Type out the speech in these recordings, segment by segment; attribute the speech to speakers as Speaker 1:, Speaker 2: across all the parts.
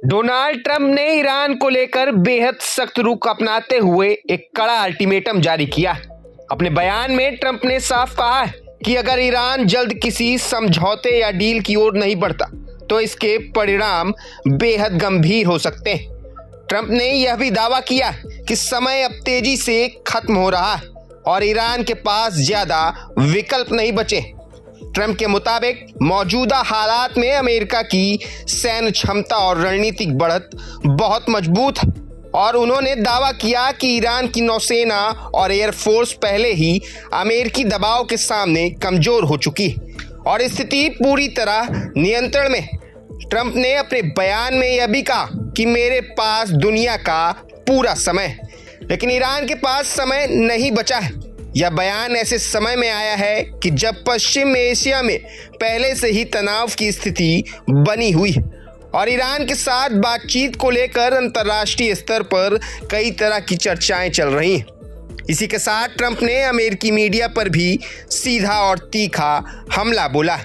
Speaker 1: Donald Trump ने Iran को लेकर बेहद सख्त रुख अपनाते हुए एक कड़ा अल्टीमेटम जारी किया। अपने बयान में ट्रंप ने साफ कहा कि अगर ईरान जल्द किसी समझौते या डील की ओर नहीं बढ़ता तो इसके परिणाम बेहद गंभीर हो सकते हैं। ट्रंप ने यह भी दावा किया कि समय अब तेजी से खत्म हो रहा है और ईरान के पास ज्यादा विकल्प नहीं बचे। ट्रंप के मुताबिक मौजूदा हालात में अमेरिका की सैन्य क्षमता और रणनीतिक बढ़त बहुत मजबूत है और उन्होंने दावा किया कि ईरान की नौसेना और एयरफोर्स पहले ही अमेरिकी दबाव के सामने कमजोर हो चुकी है और स्थिति पूरी तरह नियंत्रण में। ट्रंप ने अपने बयान में यह भी कहा कि मेरे पास दुनिया का पूरा समय है, लेकिन ईरान के पास समय नहीं बचा है। यह बयान ऐसे समय में आया है कि जब पश्चिम एशिया में पहले से ही तनाव की स्थिति बनी हुई है और ईरान के साथ बातचीत को लेकर अंतर्राष्ट्रीय स्तर पर कई तरह की चर्चाएं चल रही हैं। इसी के साथ ट्रंप ने अमेरिकी मीडिया पर भी सीधा और तीखा हमला बोला।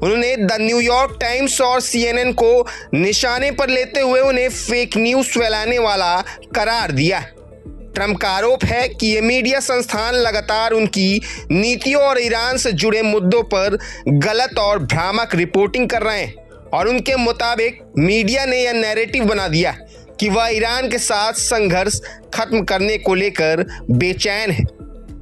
Speaker 1: उन्होंने द न्यूयॉर्क टाइम्स और CNN को निशाने पर लेते हुए उन्हें फेक न्यूज़ फैलाने वाला करार दिया। ट्रंप का आरोप है कि ये मीडिया संस्थान लगातार उनकी नीतियों और ईरान से जुड़े मुद्दों पर गलत और भ्रामक रिपोर्टिंग कर रहे हैं और उनके मुताबिक मीडिया ने यह नैरेटिव बना दिया कि वह ईरान के साथ संघर्ष खत्म करने को लेकर बेचैन है,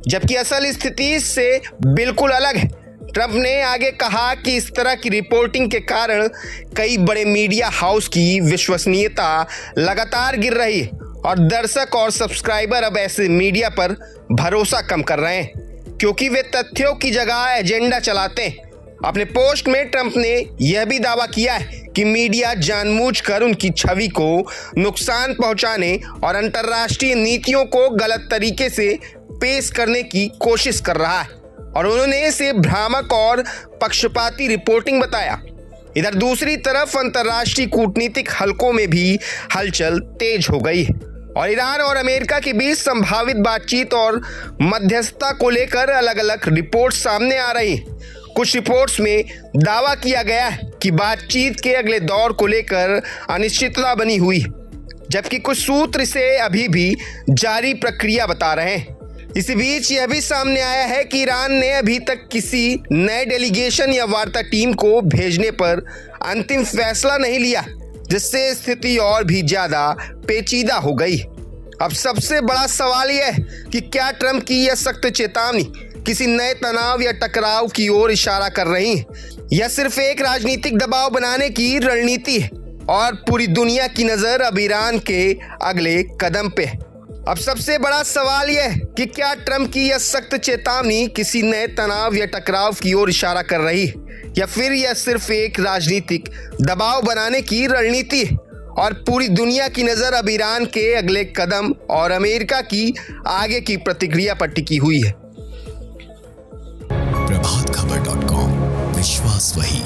Speaker 1: जबकि असल स्थिति इससे बिल्कुल अलग है। ट्रंप ने आगे कहा कि इस तरह की रिपोर्टिंग के कारण कई बड़े मीडिया हाउस की विश्वसनीयता लगातार गिर रही है और दर्शक और सब्सक्राइबर अब ऐसे मीडिया पर भरोसा कम कर रहे हैं क्योंकि वे तथ्यों की जगह एजेंडा चलाते हैं। अपने पोस्ट में ट्रंप ने यह भी दावा किया है कि मीडिया जानबूझकर उनकी छवि को नुकसान पहुंचाने और अंतर्राष्ट्रीय नीतियों को गलत तरीके से पेश करने की कोशिश कर रहा है और उन्होंने इसे भ्रामक और पक्षपाती रिपोर्टिंग बताया। इधर दूसरी तरफ अंतर्राष्ट्रीय कूटनीतिक हलकों में भी हलचल तेज हो गई है और ईरान और अमेरिका के बीच संभावित बातचीत और मध्यस्थता को लेकर अलग अलग रिपोर्ट सामने आ रही हैं। कुछ रिपोर्ट्स में दावा किया गया है कि बातचीत के अगले दौर को लेकर अनिश्चितता बनी हुई है, जबकि कुछ सूत्र इसे अभी भी जारी प्रक्रिया बता रहे हैं। इसी बीच यह भी सामने आया है कि ईरान ने अभी तक किसी नए डेलीगेशन या वार्ता टीम को भेजने पर अंतिम फैसला नहीं लिया, जिससे स्थिति और भी ज्यादा पेचीदा हो गई। अब सबसे बड़ा सवाल यह है कि क्या ट्रंप की यह सख्त चेतावनी किसी नए तनाव या टकराव की ओर इशारा कर रही है या सिर्फ एक राजनीतिक दबाव बनाने की रणनीति है और पूरी दुनिया की नजर अब ईरान के अगले कदम पे है। अब सबसे बड़ा सवाल यह है कि क्या ट्रंप की यह सख्त चेतावनी किसी नए तनाव या टकराव की ओर इशारा कर रही है या फिर यह सिर्फ एक राजनीतिक दबाव बनाने की रणनीति है और पूरी दुनिया की नजर अब ईरान के अगले कदम और अमेरिका की आगे की प्रतिक्रिया पर टिकी हुई है।
Speaker 2: प्रभातखबर.com, विश्वास वही।